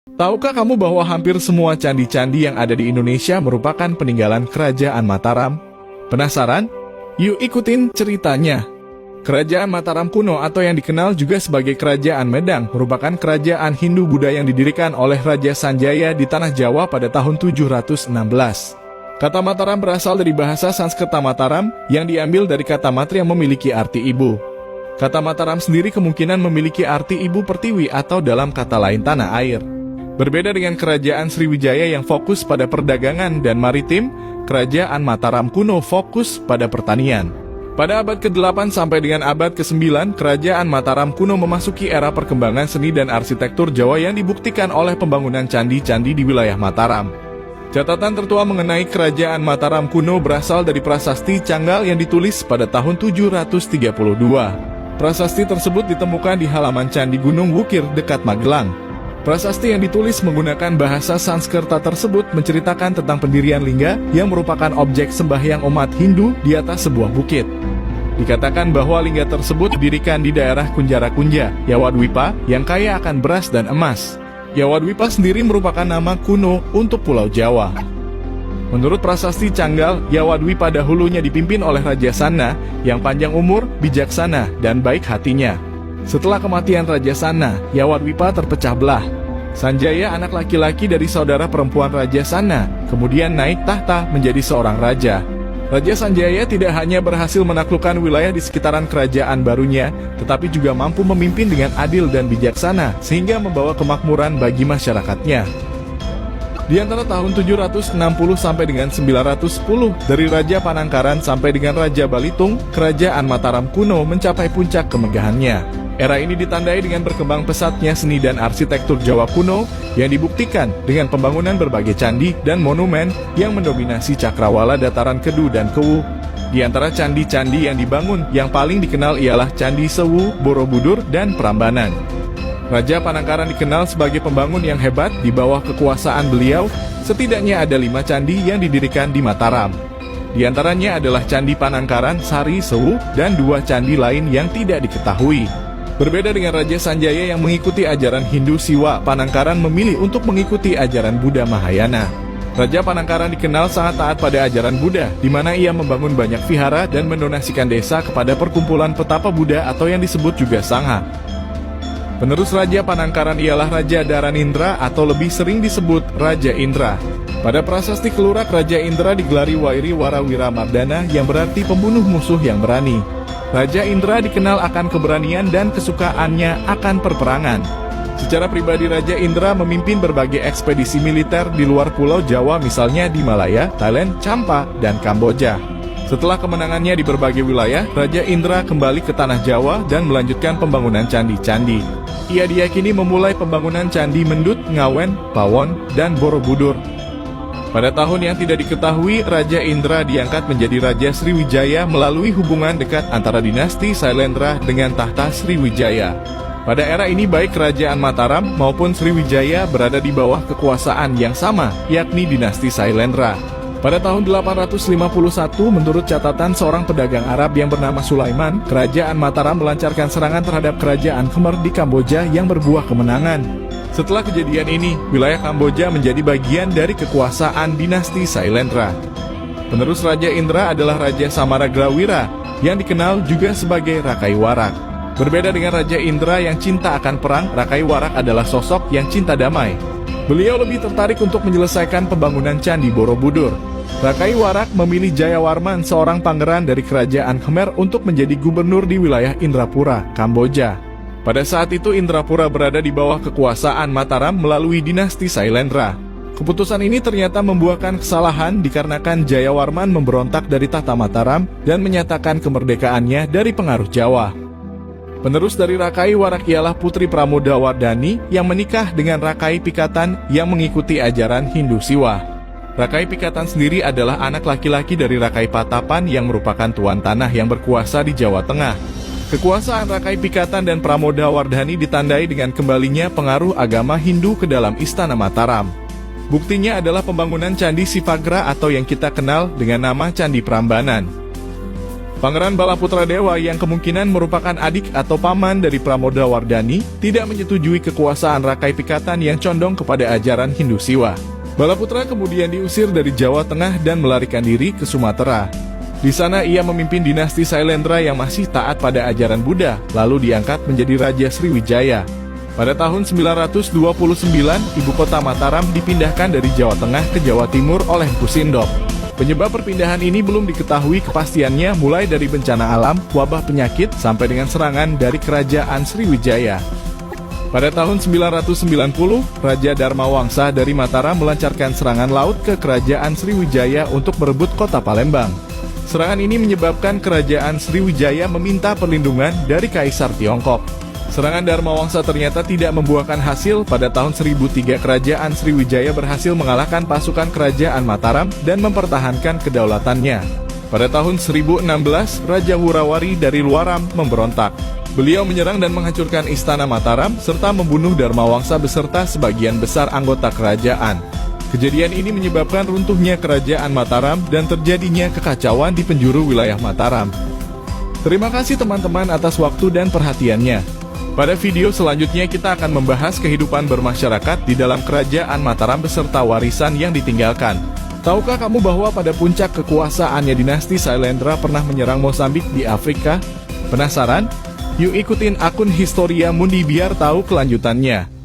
Tahukah kamu bahwa hampir semua candi-candi yang ada di Indonesia merupakan peninggalan Kerajaan Mataram? Penasaran? Yuk ikutin ceritanya. Kerajaan Mataram kuno atau yang dikenal juga sebagai Kerajaan Medang merupakan kerajaan Hindu-Buddha yang didirikan oleh Raja Sanjaya di Tanah Jawa pada tahun 716. Kata Mataram berasal dari bahasa Sanskerta Mataram yang diambil dari kata Matra yang memiliki arti ibu. Kata Mataram sendiri kemungkinan memiliki arti ibu pertiwi atau dalam kata lain tanah air. Berbeda dengan Kerajaan Sriwijaya yang fokus pada perdagangan dan maritim, Kerajaan Mataram kuno fokus pada pertanian. Pada abad ke-8 sampai dengan abad ke-9, Kerajaan Mataram kuno memasuki era perkembangan seni dan arsitektur Jawa yang dibuktikan oleh pembangunan candi-candi di wilayah Mataram. Catatan tertua mengenai Kerajaan Mataram kuno berasal dari prasasti Canggal yang ditulis pada tahun 732. Prasasti tersebut ditemukan di halaman Candi Gunung Wukir dekat Magelang. Prasasti yang ditulis menggunakan bahasa Sanskerta tersebut menceritakan tentang pendirian lingga yang merupakan objek sembahyang umat Hindu di atas sebuah bukit. Dikatakan bahwa lingga tersebut didirikan di daerah Kunjara-Kunja, Yawadwipa, yang kaya akan beras dan emas. Yawadwipa sendiri merupakan nama kuno untuk Pulau Jawa. Menurut prasasti Canggal, Yawadwipa dahulunya dipimpin oleh Raja Sana yang panjang umur, bijaksana, dan baik hatinya. Setelah kematian Raja Sana, Yawadwipa terpecah belah. Sanjaya, anak laki-laki dari saudara perempuan Raja Sana, kemudian naik tahta menjadi seorang raja. Raja Sanjaya tidak hanya berhasil menaklukkan wilayah di sekitaran kerajaan barunya, tetapi juga mampu memimpin dengan adil dan bijaksana, sehingga membawa kemakmuran bagi masyarakatnya. Di antara tahun 760 sampai dengan 910, dari Raja Panangkaran sampai dengan Raja Balitung, Kerajaan Mataram kuno mencapai puncak kemegahannya. Era ini ditandai dengan berkembang pesatnya seni dan arsitektur Jawa kuno yang dibuktikan dengan pembangunan berbagai candi dan monumen yang mendominasi cakrawala dataran Kedu dan Kewu. Di antara candi-candi yang dibangun, yang paling dikenal ialah Candi Sewu, Borobudur, dan Prambanan. Raja Panangkaran dikenal sebagai pembangun yang hebat. Di bawah kekuasaan beliau, setidaknya ada 5 candi yang didirikan di Mataram. Di antaranya adalah Candi Panangkaran, Sari, Sewu, dan 2 candi lain yang tidak diketahui. Berbeda dengan Raja Sanjaya yang mengikuti ajaran Hindu Siwa, Panangkaran memilih untuk mengikuti ajaran Buddha Mahayana. Raja Panangkaran dikenal sangat taat pada ajaran Buddha, di mana ia membangun banyak vihara dan mendonasikan desa kepada perkumpulan petapa Buddha atau yang disebut juga Sangha. Penerus Raja Panangkaran ialah Raja Daranindra atau lebih sering disebut Raja Indra. Pada prasasti Kelurak, Raja Indra digelari Wairi Warawira Mardana yang berarti pembunuh musuh yang berani. Raja Indra dikenal akan keberanian dan kesukaannya akan perperangan. Secara pribadi Raja Indra memimpin berbagai ekspedisi militer di luar Pulau Jawa, misalnya di Malaya, Thailand, Champa, dan Kamboja. Setelah kemenangannya di berbagai wilayah, Raja Indra kembali ke Tanah Jawa dan melanjutkan pembangunan candi-candi. Ia diyakini memulai pembangunan Candi Mendut, Ngawen, Pawon, dan Borobudur. Pada tahun yang tidak diketahui, Raja Indra diangkat menjadi Raja Sriwijaya melalui hubungan dekat antara dinasti Sailendra dengan tahta Sriwijaya. Pada era ini baik Kerajaan Mataram maupun Sriwijaya berada di bawah kekuasaan yang sama, yakni dinasti Sailendra. Pada tahun 851, menurut catatan seorang pedagang Arab yang bernama Sulaiman, Kerajaan Mataram melancarkan serangan terhadap Kerajaan Khmer di Kamboja yang berbuah kemenangan. Setelah kejadian ini, wilayah Kamboja menjadi bagian dari kekuasaan dinasti Sailendra. Penerus Raja Indra adalah Raja Samaragrawira, yang dikenal juga sebagai Rakai Warak. Berbeda dengan Raja Indra yang cinta akan perang, Rakai Warak adalah sosok yang cinta damai. Beliau lebih tertarik untuk menyelesaikan pembangunan Candi Borobudur. Rakai Warak memilih Jayawarman, seorang pangeran dari Kerajaan Khmer, untuk menjadi gubernur di wilayah Indrapura, Kamboja. Pada saat itu Indrapura berada di bawah kekuasaan Mataram melalui dinasti Sailendra. Keputusan ini ternyata membuahkan kesalahan dikarenakan Jayawarman memberontak dari tahta Mataram dan menyatakan kemerdekaannya dari pengaruh Jawa. Penerus dari Rakai Warak ialah Putri Pramodawardhani yang menikah dengan Rakai Pikatan yang mengikuti ajaran Hindu Siwa. Rakai Pikatan sendiri adalah anak laki-laki dari Rakai Patapan yang merupakan tuan tanah yang berkuasa di Jawa Tengah. Kekuasaan Rakai Pikatan dan Pramodawardhani ditandai dengan kembalinya pengaruh agama Hindu ke dalam Istana Mataram. Buktinya adalah pembangunan Candi Sivagra atau yang kita kenal dengan nama Candi Prambanan. Pangeran Balaputra Dewa yang kemungkinan merupakan adik atau paman dari Pramodawardhani tidak menyetujui kekuasaan Rakai Pikatan yang condong kepada ajaran Hindu Siwa. Balaputra kemudian diusir dari Jawa Tengah dan melarikan diri ke Sumatera. Di sana ia memimpin dinasti Sailendra yang masih taat pada ajaran Buddha, lalu diangkat menjadi Raja Sriwijaya. Pada tahun 929, ibu kota Mataram dipindahkan dari Jawa Tengah ke Jawa Timur oleh Empu Sindok. Penyebab perpindahan ini belum diketahui kepastiannya, mulai dari bencana alam, wabah penyakit, sampai dengan serangan dari kerajaan Sriwijaya. Pada tahun 990, Raja Dharmawangsa dari Mataram melancarkan serangan laut ke kerajaan Sriwijaya untuk merebut kota Palembang. Serangan ini menyebabkan kerajaan Sriwijaya meminta perlindungan dari Kaisar Tiongkok. Serangan Dharmawangsa ternyata tidak membuahkan hasil. Pada tahun 1003, kerajaan Sriwijaya berhasil mengalahkan pasukan kerajaan Mataram dan mempertahankan kedaulatannya. Pada tahun 1016, Raja Wurawari dari Luaram memberontak. Beliau menyerang dan menghancurkan istana Mataram serta membunuh Dharmawangsa beserta sebagian besar anggota kerajaan. Kejadian ini menyebabkan runtuhnya kerajaan Mataram dan terjadinya kekacauan di penjuru wilayah Mataram. Terima kasih teman-teman atas waktu dan perhatiannya. Pada video selanjutnya kita akan membahas kehidupan bermasyarakat di dalam kerajaan Mataram beserta warisan yang ditinggalkan. Tahukah kamu bahwa pada puncak kekuasaannya dinasti Sailendra pernah menyerang Mozambik di Afrika? Penasaran? Yuk ikutin akun Historia Mundi biar tahu kelanjutannya.